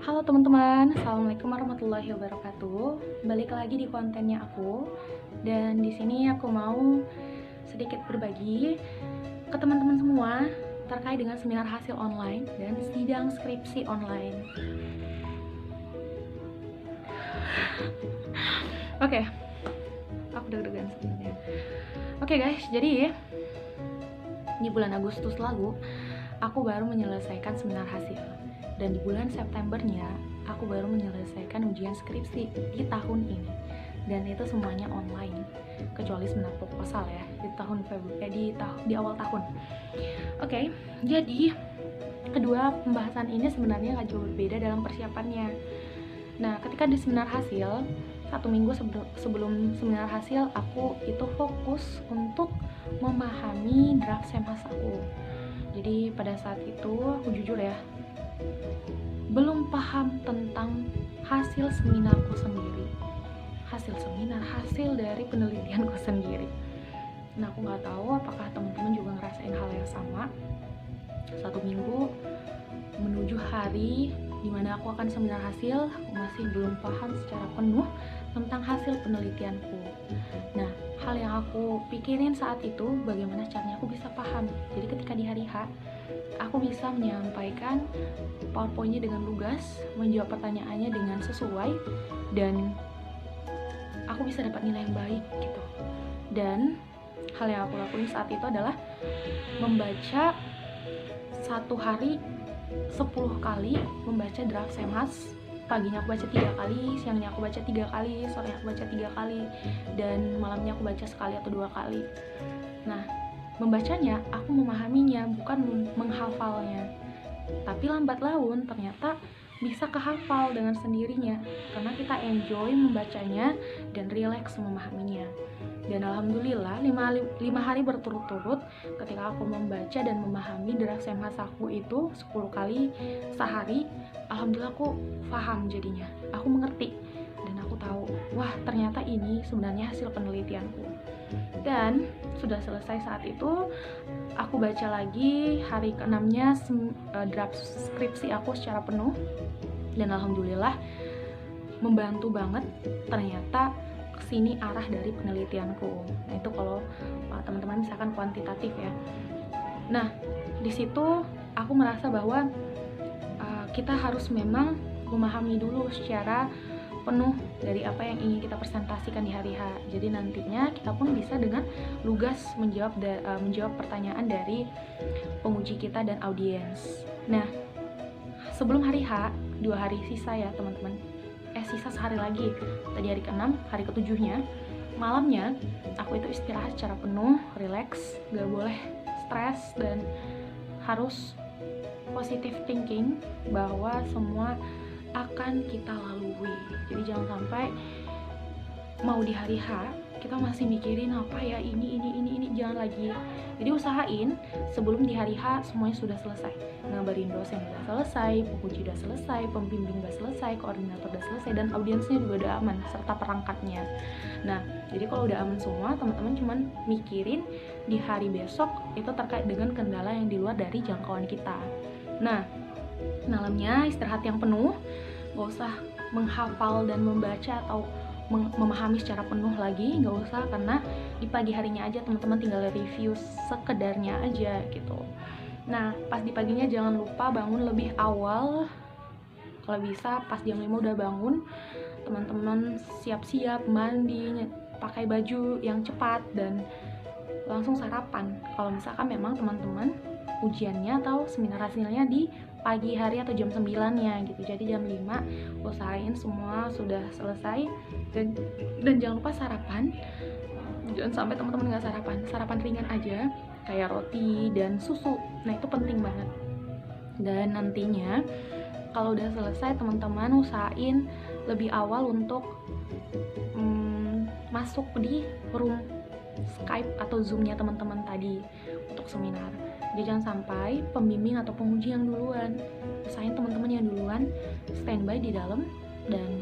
Halo teman-teman, assalamualaikum warahmatullahi wabarakatuh. Balik lagi di kontennya aku, dan di sini aku mau sedikit berbagi ke teman-teman semua terkait dengan seminar hasil online dan sidang skripsi online. Oke, aku deg-degan sebenarnya. Oke guys, jadi di bulan Agustus lalu aku baru menyelesaikan seminar hasil, dan di bulan Septembernya aku baru menyelesaikan ujian skripsi di tahun ini, dan itu semuanya online kecuali seminar proposal ya di awal tahun. Oke, jadi kedua pembahasan ini sebenarnya gak jauh berbeda dalam persiapannya. Nah, ketika di seminar hasil, 1 minggu sebelum seminar hasil, aku itu fokus untuk memahami draft semas aku. Jadi pada saat itu aku jujur ya, belum paham tentang hasil seminarku sendiri, hasil dari penelitianku sendiri. Nah, aku nggak tahu apakah teman-teman juga ngerasain hal yang sama. 1 minggu menuju hari dimana aku akan seminar hasil, aku masih belum paham secara penuh tentang hasil penelitianku. Nah, hal yang aku pikirin saat itu, bagaimana caranya aku bisa paham. Jadi ketika di hari H, aku bisa menyampaikan PowerPoint-nya dengan lugas, menjawab pertanyaannya dengan sesuai, dan aku bisa dapat nilai yang baik gitu. Dan hal yang aku lakuin saat itu adalah membaca satu hari 10 kali membaca draft semas. Paginya aku baca 3 kali, siangnya aku baca 3 kali, sorenya aku baca 3 kali, dan malamnya aku baca sekali atau 2 kali. Nah, membacanya aku memahaminya, bukan menghafalnya. Tapi lambat laun ternyata bisa kehafal dengan sendirinya karena kita enjoy membacanya dan relax memahaminya. Dan alhamdulillah 5 hari berturut-turut ketika aku membaca dan memahami draft semas aku itu 10 kali sehari, alhamdulillah aku paham jadinya. Aku mengerti dan aku tahu, wah ternyata ini sebenarnya hasil penelitianku. Dan sudah selesai saat itu, aku baca lagi hari ke-6-nya draft skripsi aku secara penuh, dan alhamdulillah membantu banget. Ternyata kesini arah dari penelitianku. Nah, itu kalau teman-teman misalkan kuantitatif ya. Nah, di situ aku merasa bahwa kita harus memang memahami dulu secara penuh dari apa yang ingin kita presentasikan di hari H. Jadi nantinya kita pun bisa dengan lugas menjawab pertanyaan dari penguji kita dan audiens. Nah, sebelum hari H, 2 hari sisa ya teman-teman. Sisa sehari lagi. Tadi hari ke-6, hari ke-7-nya, malamnya aku itu istirahat secara penuh, relax, gak boleh stres, dan harus positive thinking bahwa semua akan kita lalui. Jadi jangan sampai mau di hari H kita masih mikirin apa ya ini, jangan lagi. Jadi usahain sebelum di hari H semuanya sudah selesai. Ngabarin dosen udah selesai, penguji udah selesai, pembimbing udah selesai, koordinator udah selesai, dan audiensnya juga udah aman, serta perangkatnya. Nah, jadi kalau udah aman semua, teman-teman cuman mikirin di hari besok itu terkait dengan kendala yang di luar dari jangkauan kita. Nah, malamnya istirahat yang penuh, gak usah menghafal dan membaca atau memahami secara penuh lagi, nggak usah, karena di pagi harinya aja teman-teman tinggal review sekedarnya aja gitu. Nah, pas di paginya jangan lupa bangun lebih awal, kalau bisa pas jam 5 udah bangun, teman-teman siap-siap, mandi, pakai baju yang cepat, dan langsung sarapan. Kalau misalkan memang teman-teman ujiannya atau seminar hasilnya di pagi hari atau jam 9-nya gitu. Jadi jam 5 usahain semua sudah selesai, dan jangan lupa sarapan. Jangan sampai teman-teman nggak sarapan ringan aja kayak roti dan susu. Nah, itu penting banget. Dan nantinya kalau udah selesai, teman-teman usahain lebih awal untuk masuk di room Skype atau Zoom-nya teman-teman tadi untuk seminar. Jadi jangan sampai pembimbing atau penguji yang duluan. Usahain teman-teman yang duluan standby di dalam, dan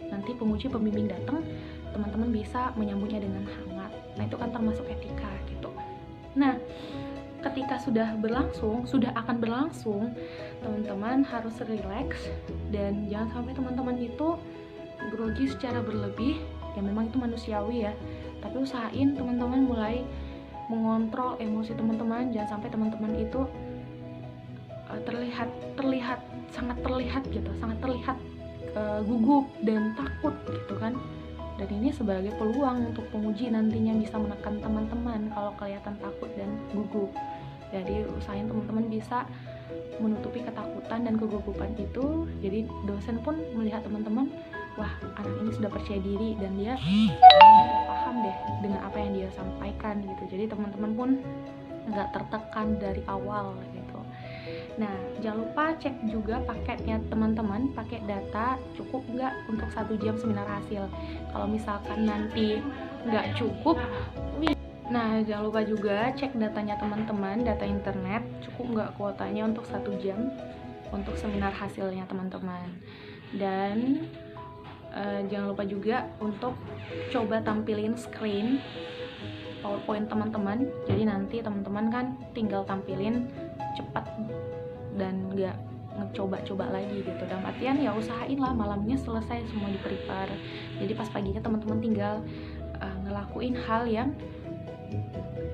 nanti penguji pembimbing datang, teman-teman bisa menyambutnya dengan hangat. Nah, itu kan termasuk etika gitu. Nah, ketika sudah akan berlangsung, teman-teman harus relax dan jangan sampai teman-teman itu grogi secara berlebih. Ya memang itu manusiawi ya, tapi usahain teman-teman mulai mengontrol emosi teman-teman. Jangan sampai teman-teman itu sangat terlihat gugup dan takut gitu kan. Dan ini sebagai peluang untuk penguji nantinya bisa menekan teman-teman kalau kelihatan takut dan gugup. Jadi usahain teman-teman bisa menutupi ketakutan dan kegugupan itu. Jadi dosen pun melihat teman-teman, wah anak ini sudah percaya diri dan dia udah paham deh dengan apa yang dia sampaikan gitu. Jadi teman-teman pun nggak tertekan dari awal gitu. Nah, jangan lupa cek juga paketnya teman-teman, paket data cukup nggak untuk 1 jam seminar hasil. Kalau misalkan nanti nggak cukup, nah jangan lupa juga cek datanya teman-teman, data internet, cukup nggak kuotanya untuk 1 jam untuk seminar hasilnya teman-teman. Dan jangan lupa juga untuk coba tampilin screen PowerPoint teman-teman. Jadi nanti teman-teman kan tinggal tampilin cepat dan nggak ngecoba-coba lagi gitu. Dalam artian ya usahain lah malamnya selesai semua di prepare. Jadi pas paginya teman-teman tinggal ngelakuin hal yang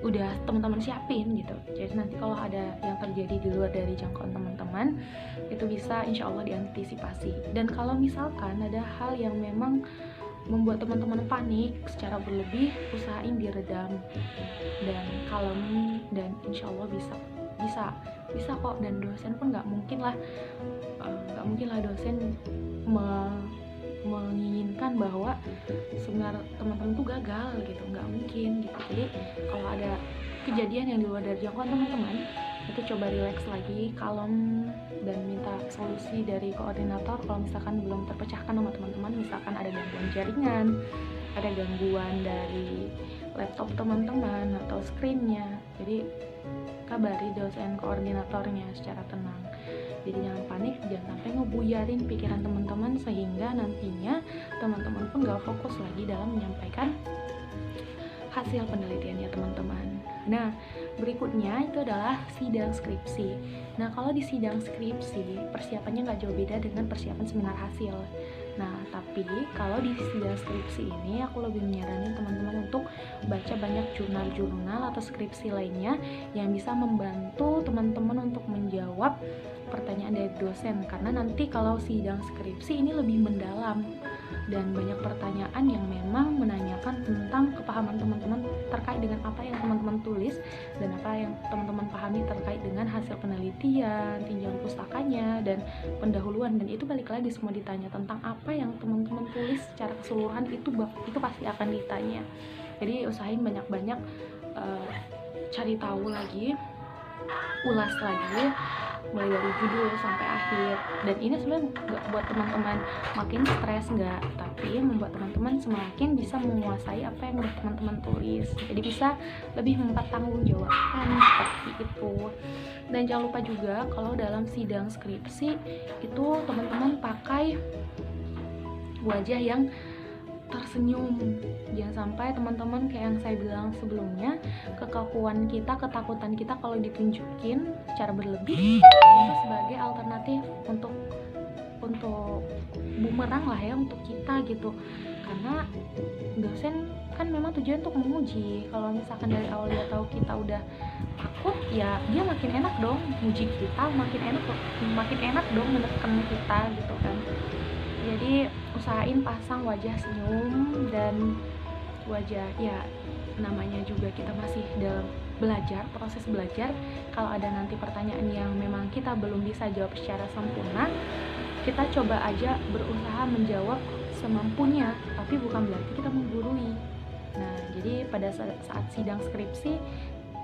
udah teman-teman siapin gitu. Jadi nanti kalau ada yang terjadi di luar dari jangkauan teman-teman, itu bisa insya Allah diantisipasi. Dan kalau misalkan ada hal yang memang membuat teman-teman panik secara berlebih, usahain diredam dan kalem, dan insya Allah bisa kok. Dan dosen pun nggak mungkin lah dosen menginginkan bahwa seminar teman-teman tuh gagal gitu, nggak mungkin gitu. Jadi kalau ada kejadian yang di luar dari jangkauan teman-teman, itu coba relax lagi, kalem, dan minta solusi dari koordinator kalau misalkan belum terpecahkan sama teman-teman. Misalkan ada gangguan jaringan, ada gangguan dari laptop teman-teman atau screennya, jadi kabari dosen koordinatornya secara tenang. Jadi jangan panik, jangan sampai ngebuyarin pikiran teman-teman sehingga nantinya teman-teman pun gak fokus lagi dalam menyampaikan hasil penelitiannya teman-teman. Nah, berikutnya itu adalah sidang skripsi. Nah, kalau di sidang skripsi persiapannya gak jauh beda dengan persiapan seminar hasil. Nah, tapi kalau di sidang skripsi ini aku lebih menyaranin teman-teman untuk baca banyak jurnal-jurnal atau skripsi lainnya yang bisa membantu teman-teman untuk menjawab pertanyaan dari dosen. Karena nanti kalau sidang skripsi ini lebih mendalam dan banyak pertanyaan yang memang menanyakan tentang kepahaman teman-teman terkait dengan apa yang teman-teman tulis dan apa yang teman-teman pahami terkait dengan hasil penelitian, tinjauan pustakanya, dan pendahuluan. Dan itu balik lagi semua ditanya tentang apa yang teman-teman tulis secara keseluruhan, itu pasti akan ditanya. Jadi usahain banyak-banyak cari tahu lagi, ulas lagi mulai dari judul sampai akhir. Dan ini sebenarnya nggak buat teman-teman makin stres, nggak, tapi membuat teman-teman semakin bisa menguasai apa yang udah teman-teman tulis. Jadi bisa lebih mempertanggungjawabkan seperti itu. Dan jangan lupa juga kalau dalam sidang skripsi itu teman-teman pakai wajah yang tersenyum. Jangan sampai teman-teman kayak yang saya bilang sebelumnya, kekakuan kita, ketakutan kita kalau ditunjukin secara berlebih itu sebagai alternatif untuk bumerang lah ya untuk kita gitu. Karena dosen kan memang tujuan untuk menguji. Kalau misalkan dari awal dia tahu kita udah takut, ya dia makin enak dong menguji kita, makin enak dong menekan kita gitu kan. Jadi usahain pasang wajah senyum dan wajah, ya namanya juga kita masih dalam belajar, proses belajar. Kalau ada nanti pertanyaan yang memang kita belum bisa jawab secara sempurna, kita coba aja berusaha menjawab semampunya, tapi bukan berarti kita menggurui. Nah, jadi pada saat sidang skripsi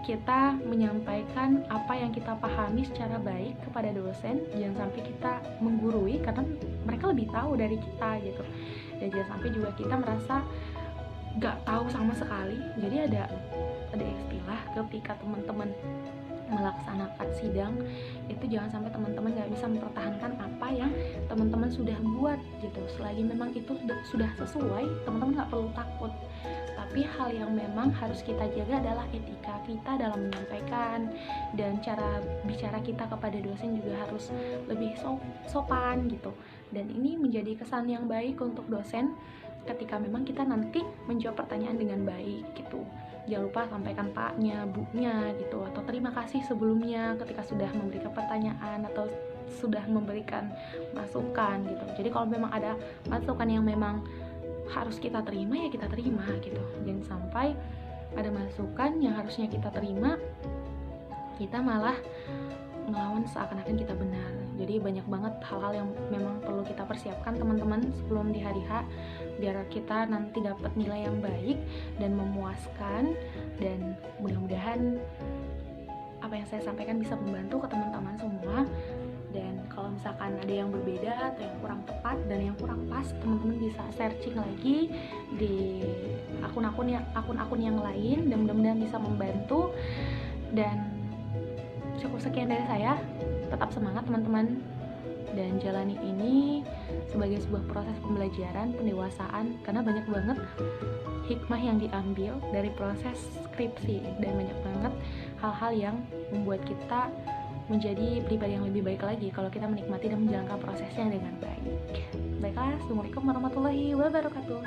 kita menyampaikan apa yang kita pahami secara baik kepada dosen, jangan sampai kita menggurui karena mereka lebih tahu dari kita gitu. Dan jangan sampai juga kita merasa gak tahu sama sekali. Jadi ada istilah ketika teman-teman melaksanakan sidang itu jangan sampai teman-teman gak bisa mempertahankan apa yang teman-teman sudah buat gitu. Selagi memang itu sudah sesuai, teman-teman gak perlu takut. Tapi hal yang memang harus kita jaga adalah etika kita dalam menyampaikan, dan cara bicara kita kepada dosen juga harus lebih sopan gitu. Dan ini menjadi kesan yang baik untuk dosen ketika memang kita nanti menjawab pertanyaan dengan baik gitu. Jangan lupa sampaikan paknya, bunya gitu, atau terima kasih sebelumnya ketika sudah memberikan pertanyaan atau sudah memberikan masukan gitu. Jadi kalau memang ada masukan yang memang harus kita terima, ya kita terima gitu. Jangan sampai ada masukan yang harusnya kita terima, kita malah ngelawan seakan-akan kita benar. Jadi banyak banget hal-hal yang memang perlu kita persiapkan teman-teman sebelum di hari H, biar kita nanti dapat nilai yang baik dan memuaskan. Dan mudah-mudahan apa yang saya sampaikan bisa membantu ke teman-teman semua. Dan kalau misalkan ada yang berbeda atau yang kurang tepat dan yang kurang pas, teman-teman bisa searching lagi di akun-akun yang lain, dan mudah-mudahan bisa membantu. Dan cukup sekian dari saya. Tetap semangat teman-teman, dan jalani ini sebagai sebuah proses pembelajaran, pendewasaan, karena banyak banget hikmah yang diambil dari proses skripsi, dan banyak banget hal-hal yang membuat kita menjadi pribadi yang lebih baik lagi kalau kita menikmati dan menjalankan prosesnya dengan baik. Baiklah, assalamualaikum warahmatullahi wabarakatuh.